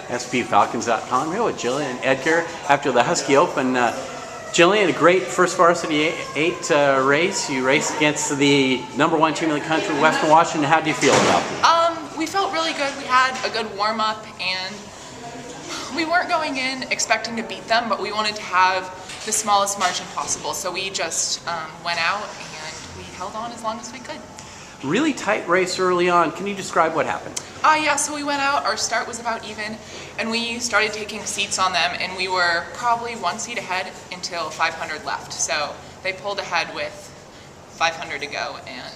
SPUFalcons.com. Here with Gillian Edgar after the Husky Open. Gillian, a great first varsity 8 race. You raced against the #1 team in the country, Western Washington. How do you feel about it? We felt really good. We had a good warm-up, and we weren't going in expecting to beat them, but we wanted to have the smallest margin possible. So we just went out and we held on as long as we could. Really tight race early on. Can you describe what happened? Yeah, so we went out, our start was about even, and we started taking seats on them, and we were probably 1 seat ahead until 500 left. So they pulled ahead with 500 to go, and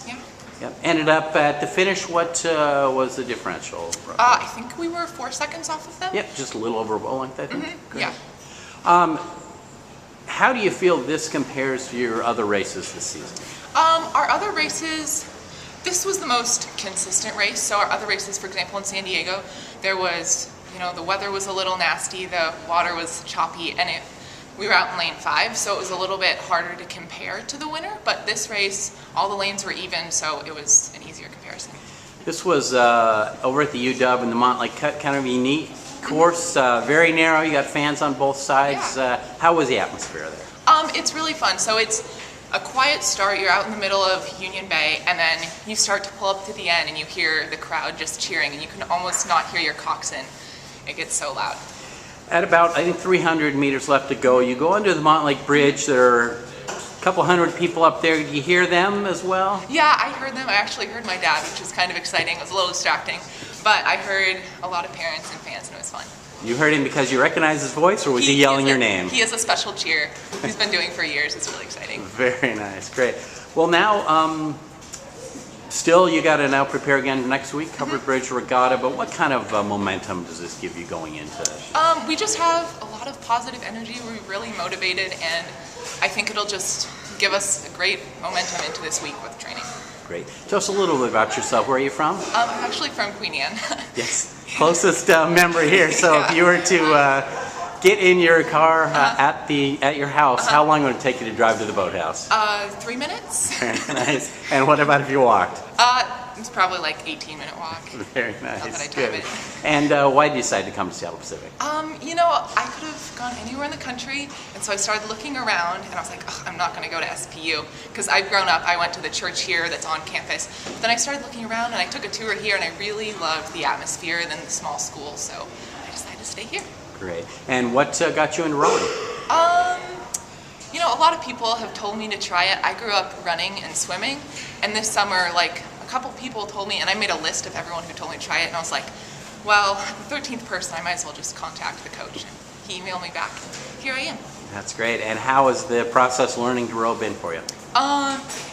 yeah. Yep. Ended up at the finish, what was the differential? I think we were 4 seconds off of them. Yep, just a little over a length, I think. Mm-hmm. Yeah. How do you feel this compares to your other races this season? Our other races, this was the most consistent race. So our other races, for example, in San Diego, there was, the weather was a little nasty, the water was choppy, and we were out in lane 5, so it was a little bit harder to compare to the winner. But this race, all the lanes were even, so it was an easier comparison. This was over at the UW in the Montlake Cut, kind of a unique course, very narrow. You got fans on both sides. Yeah. How was the atmosphere there? It's really fun. So it's a quiet start. You're out in the middle of Union Bay, and then you start to pull up to the end, and you hear the crowd just cheering, and you can almost not hear your coxswain. It gets so loud. At about, I think, 300 meters left to go, you go under the Montlake Bridge. There are a couple hundred people up there. Do you hear them as well? Yeah, I heard them. I actually heard my dad, which was kind of exciting. It was a little distracting, but I heard a lot of parents and fans, and it was fun. You heard him because you recognized his voice, or was he yelling your name? He has a special cheer he's been doing for years. It's really exciting. Very nice, great. Well, now, still you got to now prepare again next week, Covered Bridge Regatta, but what kind of momentum does this give you going into it? We just have a lot of positive energy. We're really motivated, and I think it'll just give us a great momentum into this week with training. Great. Tell us a little bit about yourself. Where are you from? I'm actually from Queen Anne. Yes, closest member here. So yeah. If you were to get in your car at your house, how long would it take you to drive to the boathouse? 3 minutes. Very nice. And what about if you walked? It's probably like 18-minute walk. Very nice. Not that I time it. And why did you decide to come to Seattle Pacific? I could have gone anywhere in the country, and so I started looking around, and I was like, I'm not going to go to SPU, because I've grown up, I went to the church here that's on campus. But then I started looking around, and I took a tour here, and I really loved the atmosphere and then the small school, so I decided to stay here. Great. And what got you into rowing? A lot of people have told me to try it. I grew up running and swimming, and this summer, a couple people told me, and I made a list of everyone who told me to try it, and I was like, well, the 13th person, I might as well just contact the coach. And he emailed me back, and here I am. That's great. And how has the process learning to row been for you?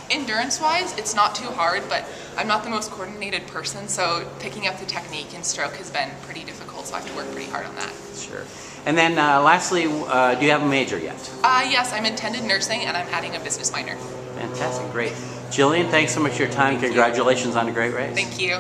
Endurance-wise, it's not too hard, but I'm not the most coordinated person, so picking up the technique and stroke has been pretty difficult, so I have to work pretty hard on that. Sure. And then lastly, do you have a major yet? Yes, I'm intended nursing, and I'm adding a business minor. Fantastic, great. Gillian, thanks so much for your time. Congratulations on a great race. Thank you.